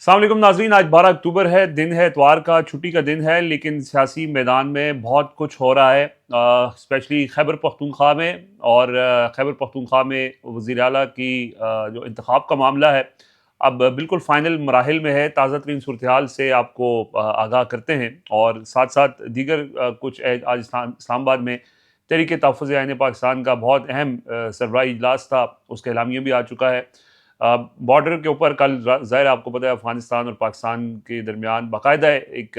अस्सलाम वालेकुम नाज़रीन। आज 12 अक्टूबर है, दिन है इतवार का, छुट्टी का दिन है, लेकिन सियासी मैदान में बहुत कुछ हो रहा है, स्पेशली खैबर पख्तूनख्वा में। और खैबर पख्तूनख्वा में वज़ीर आला की जो इंतखाब का मामला है, अब बिल्कुल फ़ाइनल मराहिल में है। ताज़ा तरीन सूरत हाल से आपको आगाह करते हैं, और साथ साथ दीगर कुछ आज इस्लामाबाद में तहरीक तहफ़्फ़ुज़ आइन पाकिस्तान का बहुत अहम सरबराही इजलास था, उसका एलामिया भी आ चुका है। बॉर्डर के ऊपर कल ज़ाहिर आपको पता है अफ़गानिस्तान और पाकिस्तान के दरमियान बाकायदा एक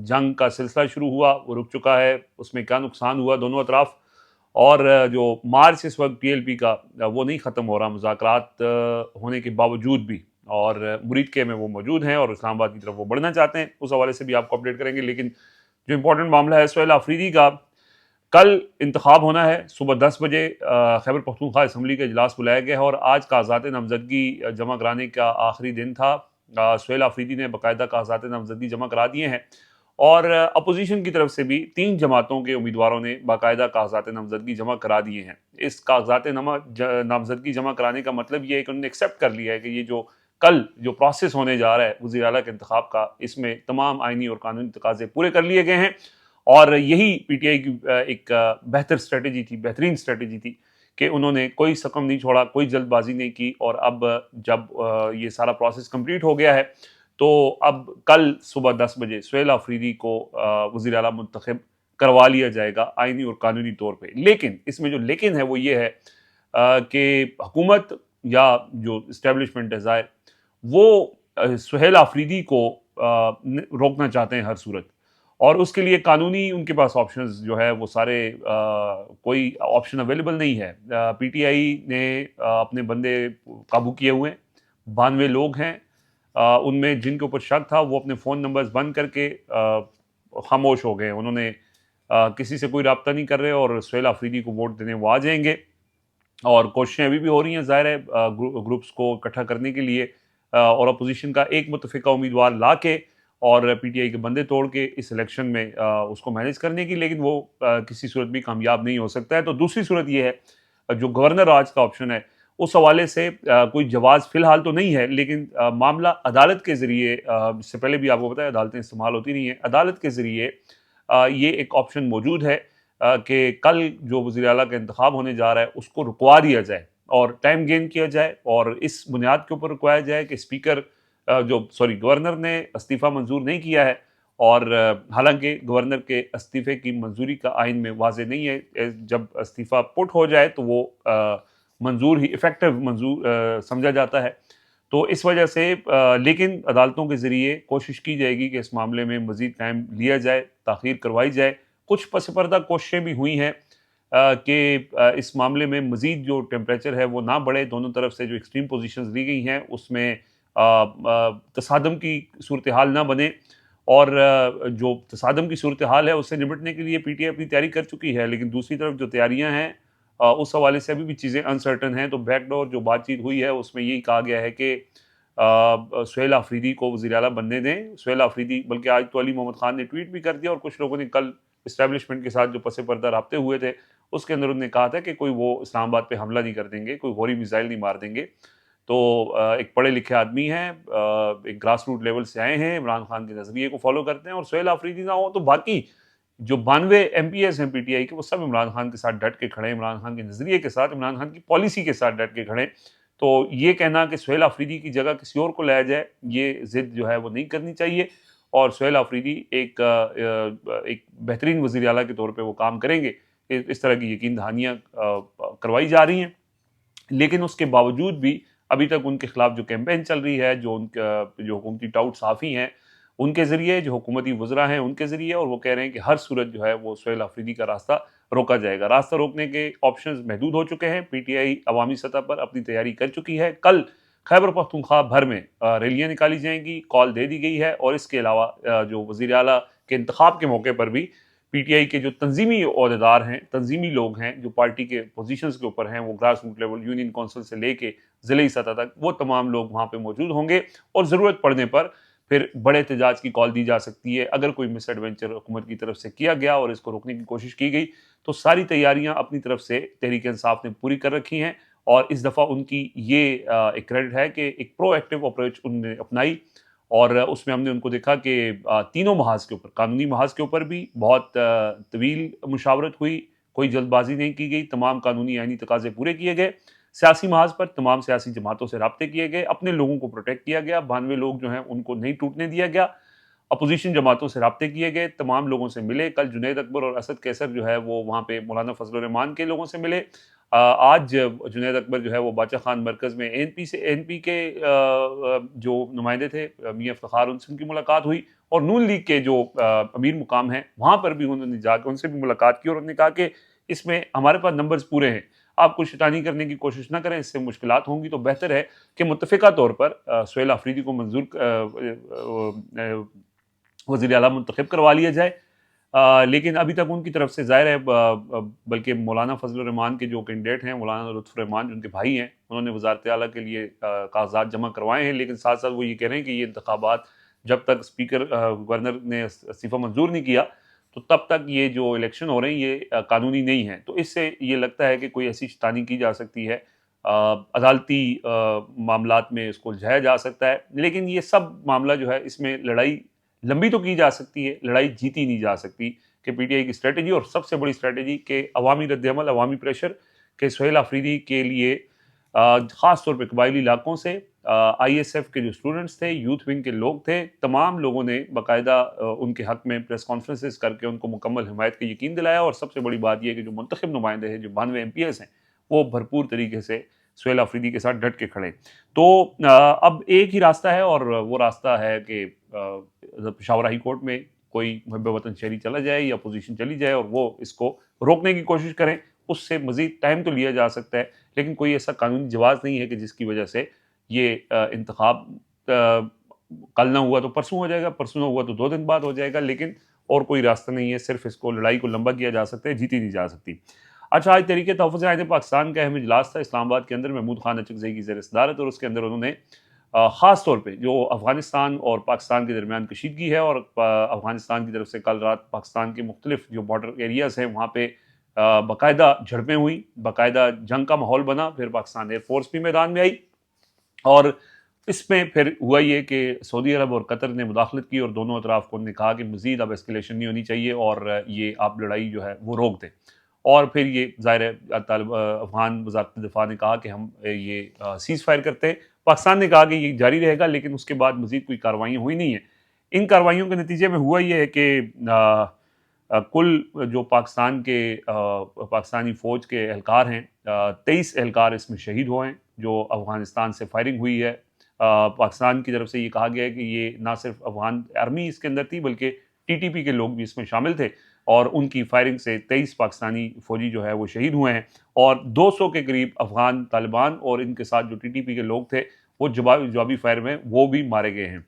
जंग का सिलसिला शुरू हुआ, वो रुक चुका है। उसमें क्या नुकसान हुआ दोनों अतराफ, और जो मार्च इस वक्त PLP का वो नहीं ख़त्म हो रहा, मुज़ाकरात होने के बावजूद भी। और मुरीद के में वो मौजूद हैं और इस्लामाबाद की तरफ वो बढ़ना चाहते हैं, उस हवाले से भी आपको अपडेट करेंगे। लेकिन जो इंपॉर्टेंट मामला है सुहेल आफरीदी का, कल इंतखाब होना है सुबह 10 बजे। खैबर पख्तूनख्वा असम्बली का इजलास बुलाया गया है और आज कागजात नामजदगी जमा कराने का आखिरी दिन था। सुहेल आफरीदी ने बाकायदा कागजात नामजदगी जमा करा दिए हैं, और अपोजिशन की तरफ से भी 3 जमातों के उम्मीदवारों ने बाकायदा कागजात नामजदगी जमा करा दिए हैं। इस कागजात नामजदगी जमा कराने का मतलब ये है कि उन्होंने एक्सेप्ट कर लिया है कि ये जो कल जो प्रोसेस होने जा रहा है वज़ीर आला के इंतखाब का, इसमें तमाम आइनी और कानूनी तकाजे पूरे कर लिए गए हैं। और यही PTI की एक बेहतर स्ट्रेटजी थी, बेहतरीन स्ट्रेटजी थी कि उन्होंने कोई सकम नहीं छोड़ा, कोई जल्दबाजी नहीं की। और अब जब ये सारा प्रोसेस कंप्लीट हो गया है, तो अब कल सुबह 10 बजे सुहेल आफरीदी को वज़ीर आला मुंतखब करवा लिया जाएगा आइनी और कानूनी तौर पे। लेकिन इसमें जो लेकिन है वो ये है कि हुकूमत या जो इस्टेब्लिशमेंट है ज़ाहिर, वो सुहेल आफरीदी को रोकना चाहते हैं हर सूरत। और उसके लिए कानूनी उनके पास ऑप्शंस जो है वो सारे कोई ऑप्शन अवेलेबल नहीं है। PTI ने अपने बंदे काबू किए हुए हैं, 92 लोग हैं। उनमें जिनके ऊपर शक था वो अपने फ़ोन नंबर्स बंद करके खामोश हो गए। उन्होंने किसी से कोई रब्ता नहीं कर रहे, और सुहेल आफरीदी को वोट देने वो आ जाएंगे। और कोशिशें अभी भी हो रही हैं ज़ाहिर है ग्रुप्स को इकट्ठा करने के लिए, और अपोजिशन का एक मुतफ़िका उम्मीदवार ला के और PTI के बंदे तोड़ के इस इलेक्शन में उसको मैनेज करने की। लेकिन वो किसी सूरत भी कामयाब नहीं हो सकता है। तो दूसरी सूरत ये है, जो गवर्नर राज का ऑप्शन है, उस हवाले से कोई जवाज़ फ़िलहाल तो नहीं है, लेकिन मामला अदालत के ज़रिए, इससे पहले भी आपको पता है अदालतें इस्तेमाल होती नहीं हैं, अदालत के ज़रिए ये एक ऑप्शन मौजूद है कि कल जो वज़ीर आला का इंतखाब होने जा रहा है उसको रुकवा दिया जाए और टाइम गेन किया जाए, और इस बुनियाद के ऊपर रुकवाया जाए कि स्पीकर गवर्नर ने इस्तीफ़ा मंजूर नहीं किया है। और हालांकि गवर्नर के इस्तीफ़े की मंजूरी का आइन में वाज़े नहीं है। जब इस्तीफ़ा पुट हो जाए तो वो मंजूर ही इफ़ेक्टिव मंजूर समझा जाता है। तो इस वजह से लेकिन अदालतों के ज़रिए कोशिश की जाएगी कि इस मामले में मज़ीद टाइम लिया जाए, ताख़ीर करवाई जाए। कुछ पस पर्दा कोशिशें भी हुई हैं कि इस मामले में मज़ीद जो टेम्परेचर है वो ना बढ़े। दोनों तरफ से जो एक्सट्रीम पोजीशंस ली गई हैं उसमें तसादम की सूरत हाल ना बने। और जो तसादम की सूरत हाल है उससे निपटने के लिए PTI अपनी तैयारी कर चुकी है, लेकिन दूसरी तरफ जो तैयारियां हैं उस हवाले से अभी भी चीज़ें अनसर्टन हैं। तो बैकडोर जो बातचीत हुई है उसमें यही कहा गया है कि सुहेल आफरीदी को वज़ीर आला बनने दें। सुहेल आफरीदी, बल्कि आज तो अली मोहम्मद खान ने ट्वीट भी कर दिया, और कुछ लोगों ने कल इस्टेब्लिशमेंट के साथ जो पसे पर्दा राब्ते हुए थे उसके अंदर उन्होंने कहा था कि कोई वो इस्लामाबाद पे हमला नहीं कर देंगे, कोई गौरी मिसाइल नहीं मार देंगे। तो एक पढ़े लिखे आदमी हैं, एक ग्रास रूट लेवल से आए हैं, इमरान खान के नज़रिए को फॉलो करते हैं। और सुहेल आफरीदी ना हो तो बाकी जो 92 MPs हैं PTI के, वो सब इमरान खान के साथ डट के खड़े हैं, इमरान खान के नज़रिए के साथ, इमरान खान की पॉलिसी के साथ डट के खड़े हैं। तो ये कहना कि सुहेल आफरीदी की जगह किसी और को लाया जाए, ये ज़िद जो है वो नहीं करनी चाहिए। और सुहेल आफरीदी एक बेहतरीन वज़ीर आला के तौर पे वो काम करेंगे, इस तरह की यकीन दहानियाँ करवाई जा रही हैं। लेकिन उसके बावजूद भी अभी तक उनके खिलाफ जो कैंपेन चल रही है, जो उनका जो हुकूमती टाउट साफ़ी हैं उनके ज़रिए, जो हुकूमती वज़रा हैं उनके ज़रिए, और वो कह रहे हैं कि हर सूरत जो है वो सुहेल आफरीदी का रास्ता रोका जाएगा। रास्ता रोकने के ऑप्शंस महदूद हो चुके हैं। PTI अवामी सतह पर अपनी तैयारी कर चुकी है। कल खैबर पख्तूनख्वा भर में रैलियाँ निकाली जाएंगी, कॉल दे दी गई है। और इसके अलावा जो वज़ीर आला के इंतखाब के मौके पर भी PTI के जो तंजीमी ओहदेदार हैं, तंजीमी लोग हैं जो पार्टी के पोजीशंस के ऊपर हैं, वो grass root level union council से लेके ज़िले सतह तक, वो तमाम लोग वहाँ पे मौजूद होंगे। और ज़रूरत पड़ने पर फिर बड़े एहतजाज की कॉल दी जा सकती है। अगर कोई मिस एडवेंचर हुकूमत की तरफ से किया गया और इसको रोकने की कोशिश की गई, तो सारी तैयारियां अपनी तरफ से तहरीक इंसाफ ने पूरी कर रखी हैं। और इस दफ़ा उनकी ये एक क्रेडिट है कि एक प्रोएक्टिव अप्रोच उन्होंने अपनाई और उसमें हमने उनको देखा कि तीनों महाज के ऊपर, कानूनी महाज के ऊपर भी बहुत तवील मुशावरत हुई, कोई जल्दबाजी नहीं की गई, तमाम कानूनी आइनी तकाजे पूरे किए गए। सियासी महाज पर तमाम सियासी जमातों से राब्ते किए गए, अपने लोगों को प्रोटेक्ट किया गया, 92 लोग जो हैं उनको नहीं टूटने दिया गया, अपोजिशन जमातों से राब्ते किए गए, तमाम लोगों से मिले। कल जुनैद अकबर और असद कैसर जो है वो वहाँ पे मौलाना फजल रहमान के लोगों से मिले। आज जुनैद अकबर जो है वो बादशाह खान मरकज़ में एनपी के जो नुमाइंदे थे मियां इफ्तिखार उनसे उनकी मुलाकात हुई और नून लीग के जो अमीर मुकाम हैं वहाँ पर भी उन्होंने जाकर उनसे भी मुलाकात की और उन्होंने कहा कि इसमें हमारे पास नंबर्स पूरे हैं, आप कुछ शैतानी करने की कोशिश ना करें, इससे मुश्किलात होंगी, तो बेहतर है कि मुत्तफ़िका तौर पर सुहेल आफरीदी को वज़ीर आला मुंतखब करवा लिया जाए। लेकिन अभी तक उनकी तरफ से ज़ाहिर है बल्कि मौलाना फजल रहमान के जो कैंडिडेट हैं, मौलाना लुत्फ़ुर रहमान जो उनके भाई हैं, उन्होंने वज़ारत आला के लिए कागज़ात जमा करवाए हैं, लेकिन साथ साथ वो ये कह रहे हैं कि ये इंतखाबात जब तक स्पीकर गवर्नर ने इस्तीफ़ा मंजूर नहीं किया तो तब तक ये जो इलेक्शन हो रहे हैं ये कानूनी नहीं है। तो इससे ये लगता है कि कोई ऐसी शैतानी की जा सकती है, अदालती मामलात में इसको उलझाया जा सकता है, लेकिन ये सब मामला जो है इसमें लड़ाई लंबी तो की जा सकती है, लड़ाई जीती नहीं जा सकती कि पीटीआई की स्ट्रेटजी और सबसे बड़ी स्ट्रेटजी के अवामी रद्द-ए-अमल, अवामी प्रेशर के सुहेल आफरीदी के लिए ख़ास तौर पे कबायली इलाकों से आईएसएफ के जो स्टूडेंट्स थे, यूथ विंग के लोग थे, तमाम लोगों ने बाकायदा उनके हक में प्रेस कॉन्फ्रेंसेस करके उनको मुकम्मल हिमायत का यकीन दिलाया और सबसे बड़ी बात यह है कि जो मुंतखब नुमाइंदे हैं, जो 92 एमपीएस हैं, वो भरपूर तरीके से सुहेल आफरीदी के साथ डट के खड़े। तो अब एक ही रास्ता है और वो रास्ता है कि पेशावर हाई कोर्ट में कोई मुहब्बे वतन शहरी चला जाए या अपोजिशन चली जाए और वो इसको रोकने की कोशिश करें, उससे मज़ीद टाइम तो लिया जा सकता है, लेकिन कोई ऐसा कानूनी जवाज़ नहीं है कि जिसकी वजह से ये इंतखाब कल ना हुआ तो परसों हो जाएगा, परसों ना हुआ तो 2 दिन बाद हो जाएगा, लेकिन और कोई रास्ता नहीं है, सिर्फ इसको लड़ाई को लंबा किया जा सकता है, जीती नहीं जा सकती। अच्छा, आज तहरीक तहफ़्फ़ुज़ आईन पाकिस्तान का अहम इजलास था इस्लामाबाद के अंदर, महमूद खान अचकज़ई की ज़ेर सदारत, और उसके अंदर उन्होंने ख़ास तौर पे जो अफ़गानिस्तान और पाकिस्तान के दरमियान कशीदगी है और अफ़गानिस्तान की तरफ से कल रात पाकिस्तान के मुख्तलिफ जो बॉर्डर एरियाज़ हैं वहाँ पे बाकायदा झड़पें हुई, बाकायदा जंग का माहौल बना, फिर पाकिस्तान एयरफोर्स भी मैदान में आई और इसमें फिर हुआ ये कि सऊदी अरब और कतर ने मुदाखलत की और दोनों अतराफ को उन्होंने कहा कि मज़ीद अब एस्केलेशन नहीं होनी चाहिए और ये आप लड़ाई जो है वो रोक दें। और फिर ये ज़ाहिर है अफ़गान वज़ारत दिफ़ा ने कहा कि हम ये सीज़ फायर करते हैं। पाकिस्तान ने कहा कि ये जारी रहेगा, लेकिन उसके बाद मज़ीद कोई कार्रवाइयाँ हुई नहीं हैं। इन कार्रवाइयों के नतीजे में हुआ ये है कि कुल जो पाकिस्तानी फ़ौज के एहलकार हैं, 23 एहलकार इसमें शहीद हुए हैं, जो अफ़गानिस्तान से फायरिंग हुई है। पाकिस्तान की तरफ से ये कहा गया है कि ये ना सिर्फ अफ़गान आर्मी इसके अंदर थी, बल्कि टीटीपी के लोग भी इसमें शामिल थे और उनकी फायरिंग से 23 पाकिस्तानी फ़ौजी जो है वो शहीद हुए हैं और 200 के करीब अफ़गान तालिबान और इनके साथ जो टीटीपी के लोग थे, वो जवाबी फायर में वो भी मारे गए हैं।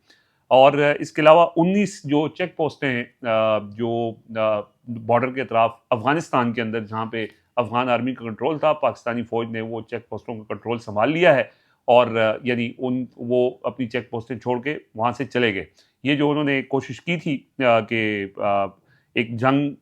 और इसके अलावा 19 जो चेक पोस्टें हैं जो बॉर्डर के अतराफ अफ़गानिस्तान के अंदर, जहाँ पे अफ़गान आर्मी का कंट्रोल था, पाकिस्तानी फ़ौज ने वो चेक पोस्टों का कंट्रोल संभाल लिया है और यानी वो अपनी चेक पोस्टें छोड़ के वहाँ से चले गए। ये जो उन्होंने कोशिश की थी कि एक जंग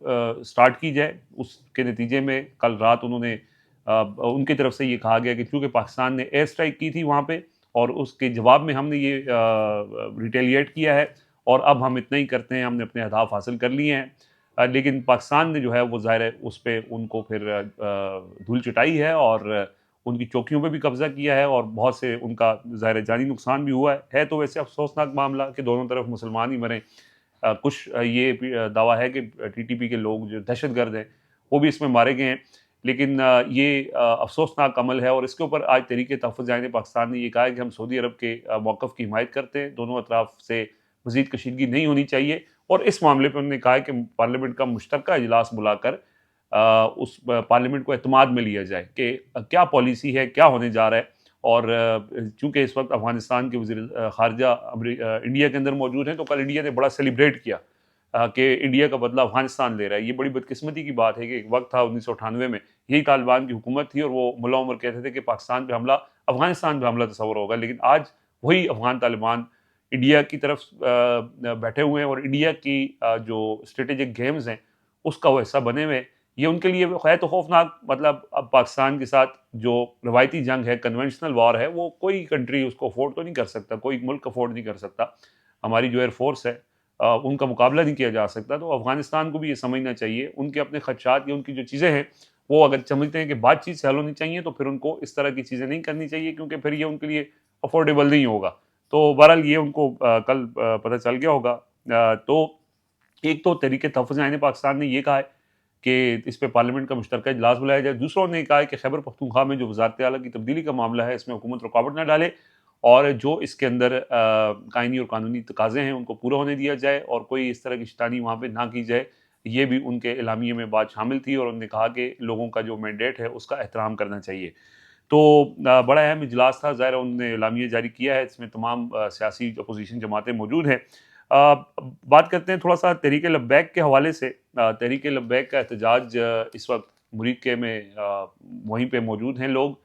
स्टार्ट की जाए, उसके नतीजे में कल रात उनकी तरफ से ये कहा गया कि चूँकि पाकिस्तान ने एयर स्ट्राइक की थी वहाँ पे और उसके जवाब में हमने ये रिटेलिएट किया है और अब हम इतना ही करते हैं, हमने अपने अहदाफ हासिल कर लिए हैं। लेकिन पाकिस्तान ने जो है वो ज़ाहिर है उस पे उनको फिर धूल चटाई है और उनकी चौकियों पे भी कब्ज़ा किया है और बहुत से उनका ज़ाहिर है जानी नुकसान भी हुआ है। तो वैसे अफ़सोसनाक मामला कि दोनों तरफ मुसलमान ही मरे। कुछ ये भी दावा है कि टीटीपी के लोग जो दहशतगर्द हैं, वो भी इसमें मारे गए हैं। लेकिन ये अफ़सोसनाक अमल है और इसके ऊपर आज तहरीक तहफ़्फ़ुज़ आईन पाकिस्तान ने ये कहा है कि हम सऊदी अरब के मौक़िफ़ की हिमायत करते हैं, दोनों अतराफ से मज़ीद कशीदगी नहीं होनी चाहिए और इस मामले पे उन्होंने कहा है कि पार्लियामेंट का मुश्तरका इजलास बुलाकर उस पार्लियामेंट को एतमाद में लिया जाए कि क्या पॉलिसी है, क्या होने जा रहा है और चूँकि इस वक्त अफ़गानिस्तान के वज़ीर ख़ारिजा इंडिया के अंदर मौजूद हैं, तो कल इंडिया ने बड़ा सेलिब्रेट किया कि इंडिया का बदला अफ़गानिस्तान ले रहा है। ये बड़ी बदकिस्मती की बात है कि एक वक्त था 1998 में यही तालिबान की हुकूमत थी और वो मुल्ला उमर कहते थे कि पाकिस्तान पे हमला, अफ़गानिस्तान पे हमला तस्वुर होगा, लेकिन आज वही अफ़गान तालिबान इंडिया की तरफ बैठे हुए हैं और इंडिया की जो स्ट्रेटेजिक गेम्स हैं उसका वो हिस्सा बने हुए हैं। ये उनके लिए है तो खौफनाक। मतलब अब पाकिस्तान के साथ जो रवायती जंग है, कन्वेंशनल वॉर है, वो कोई कंट्री उसको अफोर्ड तो नहीं कर सकता, कोई मुल्क अफोर्ड नहीं कर सकता। हमारी जो एयरफोर्स है उनका मुकाबला नहीं किया जा सकता। तो अफगानिस्तान को भी ये समझना चाहिए, उनके अपने खदशात या उनकी जो चीज़ें हैं वो अगर समझते हैं कि बातचीत से हल होनी चाहिए, तो फिर उनको इस तरह की चीज़ें नहीं करनी चाहिए, क्योंकि फिर ये उनके लिए अफोर्डेबल नहीं होगा। तो बहरहाल ये उनको कल पता चल गया होगा। तो एक तो तहरीक तहफ़्फ़ुज़ ऐन पाकिस्तान ने ये कहा है कि इस पे पार्लियामेंट का मुश्तरका इजलास बुलाया जाए। दूसरों ने कहा है कि खैबर पख्तूनख्वा में जो वज़ारत आला की तब्दीली का मामला है, इसमें हुकूमत रुकावट न डाले और जो इसके अंदर आइनी और कानूनी तकाज़े हैं उनको पूरा होने दिया जाए और कोई इस तरह की शैतानी वहाँ पे ना की जाए। ये भी उनके एलामिये में बात शामिल थी और उन्होंने कहा कि लोगों का जो मैंडेट है उसका एहतराम करना चाहिए। तो बड़ा अहम इजलास था, ज़ाहिर है उन्होंने एलामिया जारी किया है, इसमें तमाम सियासी अपोजिशन जमातें मौजूद हैं। बात करते हैं थोड़ा सा तहरीक लब्बैक के हवाले से। तहरीक लब्बैक का एहतजाज इस वक्त मुरीके में वहीं पे मौजूद हैं लोग।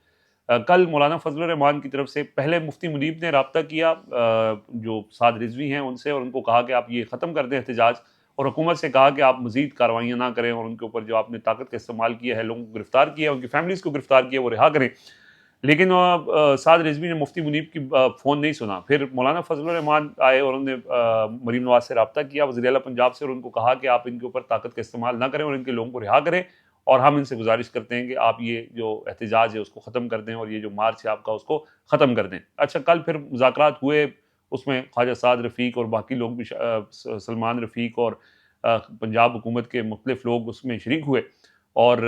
कल मौलाना फजल रहमान की तरफ से पहले मुफ्ती मुनीब ने रब्ता किया जो साद रिजवी हैं उनसे, और उनको कहा कि आप ये ख़त्म कर दें एहतजाज, और हुकूमत से कहा कि आप मज़ीद कार्रवाइयाँ ना करें और उनके ऊपर जो आपने ताकत का इस्तेमाल किया है, लोगों को गिरफ्तार किया, उनकी फैमिलीज़ को गिरफ्तार किया, वो रिहा करें। लेकिन साद रिजवी ने मुफ्ती मुनीब की फ़ोन नहीं सुना। फिर मौलाना फजल रहमान आए और उन्होंने मरीम नवाज़ से रब्ता किया, वज़ीर आला पंजाब से, और उनको कहा कि आप इनके ऊपर ताकत का इस्तेमाल ना करें और इनके लोगों को रिहा करें, और हम इनसे गुजारिश करते हैं कि आप ये जो एहतजाज है उसको ख़त्म कर दें और ये जो मार्च है आपका उसको ख़त्म कर दें। अच्छा, कल फिर मुज़ाकरात हुए, उसमें ख्वाजा साद रफ़ीक और बाकी लोग भी सलमान रफ़ीक और पंजाब हुकूमत के मुख्तलिफ़ लोग उसमें शरीक हुए, और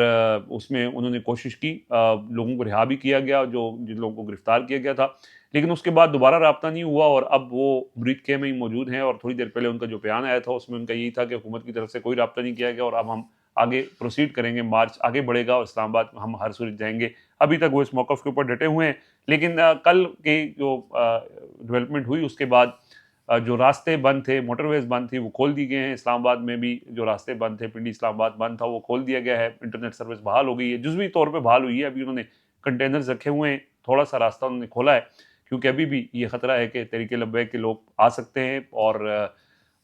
उसमें उन्होंने कोशिश की, लोगों को रिहा भी किया गया जो जिन लोगों को गिरफ्तार किया गया था। लेकिन उसके बाद दोबारा राब्ता नहीं हुआ और अब वो मुरीदके में ही मौजूद हैं, और थोड़ी देर पहले उनका जो बयान आया था उसमें उनका यही था कि हुकूमत की तरफ से कोई राब्ता नहीं किया गया और अब हम आगे प्रोसीड करेंगे, मार्च आगे बढ़ेगा और इस्लामाबाद हम हर सूरत जाएंगे। अभी तक वो इस मौक़िफ़ के ऊपर डटे हुए हैं। लेकिन कल की जो डेवलपमेंट हुई उसके बाद जो रास्ते बंद थे, मोटरवेज़ बंद थी, वो खोल दी गए हैं। इस्लामाबाद में भी जो रास्ते बंद थे, पिंडी इस्लामाबाद बंद था, वो खोल दिया गया है। इंटरनेट सर्विस बहाल हो गई है, जुज़वी तौर पे बहाल हुई है। अभी उन्होंने कंटेनर्स रखे हुए हैं, थोड़ा-सा रास्ता उन्होंने खोला है, क्योंकि अभी भी ये ख़तरा है कि तहरीक लब्बैक के लोग आ सकते हैं, और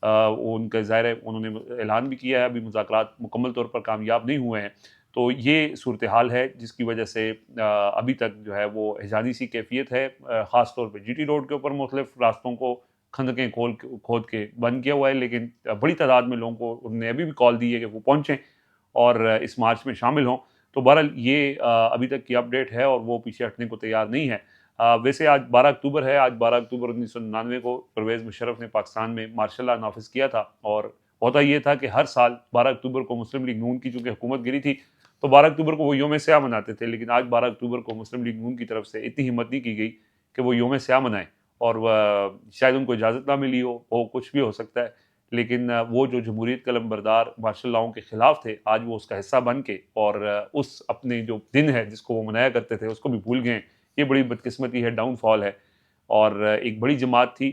वो उनका ज़ाहिर है उन्होंने ऐलान भी किया है, अभी मुज़ाकरात मुकम्मल तौर पर कामयाब नहीं हुए हैं। तो ये सूरत हाल है जिसकी वजह से अभी तक जो है वो एहजानी सी कैफ़ियत है। ख़ास तौर पे जीटी रोड के ऊपर मुख्तलिफ़ रास्तों को खंदकें खोद के बंद किया हुआ है, लेकिन बड़ी तादाद में लोगों को उन्होंने अभी भी कॉल दी है कि वो पहुँचें और इस मार्च में शामिल हों। तो बहरहाल ये अभी तक की अपडेट है और वो पीछे हटने को तैयार नहीं है। वैसे आज 12 अक्टूबर है, आज 12 अक्टूबर 1999 को परवेज़ मुशर्रफ ने पाकिस्तान में मार्शल लॉ नाफ़िज़ किया था, और होता ये था कि हर साल 12 अक्टूबर को मुस्लिम लीग नून की चूँकि हुकूमत गिरी थी, तो 12 अक्टूबर को वो यौम-ए-स्याह मनाते थे। लेकिन आज 12 अक्टूबर को मुस्लिम लीग नून की तरफ से इतनी हिम्मत नहीं की गई कि वो यौम-ए-स्याह मनाएँ, और शायद उनको इजाज़त ना मिली हो, कुछ भी हो सकता है। लेकिन वो जो जमहूरियत का लंबरदार मार्शल लॉ के खिलाफ थे, आज वो उसका हिस्सा बन के और उस अपने जो दिन है जिसको वो मनाया करते थे उसको भी भूल गए। ये बड़ी बदकिस्मती है, डाउनफॉल है, और एक बड़ी जमात थी।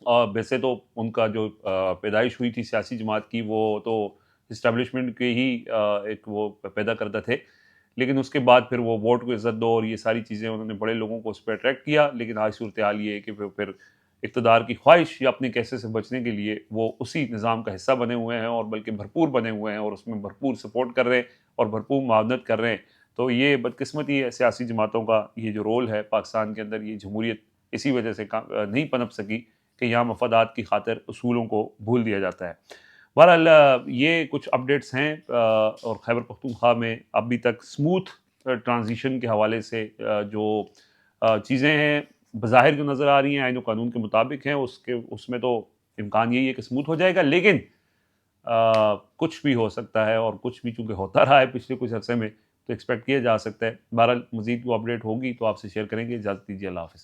और वैसे तो उनका जो पैदाइश हुई थी सियासी जमात की, वो तो इस्टेब्लिशमेंट के ही एक वो पैदा करता थे। लेकिन उसके बाद फिर वो वोट को इज़्ज़त दो और ये सारी चीज़ें उन्होंने बड़े लोगों को उस पे अट्रैक्ट किया। लेकिन आज सूरत-ए-हाल ये है कि फिर इक़्तिदार की ख़्वाहिश या अपने कैसे से बचने के लिए वो उसी निज़ाम का हिस्सा बने हुए हैं, और बल्कि भरपूर बने हुए हैं, और उसमें भरपूर सपोर्ट कर रहे हैं और भरपूर मुआवनत कर रहे हैं। तो ये बदकिस्मती है सियासी जमातों का, ये जो रोल है पाकिस्तान के अंदर, ये जमहूरियत इसी वजह से नहीं पनप सकी कि यहाँ मफादात की खातिर उसूलों को भूल दिया जाता है। बहरहाल ये कुछ अपडेट्स हैं, और खैबर पख्तूनख्वा में अभी तक स्मूथ ट्रांजिशन के हवाले से जो चीज़ें हैं बज़ाहिर जो नज़र आ रही हैं, आईन और कानून के मुताबिक हैं, उसमें तो इम्कान यही है कि स्मूथ हो जाएगा। लेकिन कुछ भी हो सकता है, और कुछ भी चूँकि होता रहा है पिछले कुछ अरसे में, तो एक्सपेक्ट किया जा सकता है। बहरहाल मज़ीद वो अपडेट होगी तो आपसे शेयर करेंगे। इजाज़त दीजिए, अल्लाह हाफ़िज़।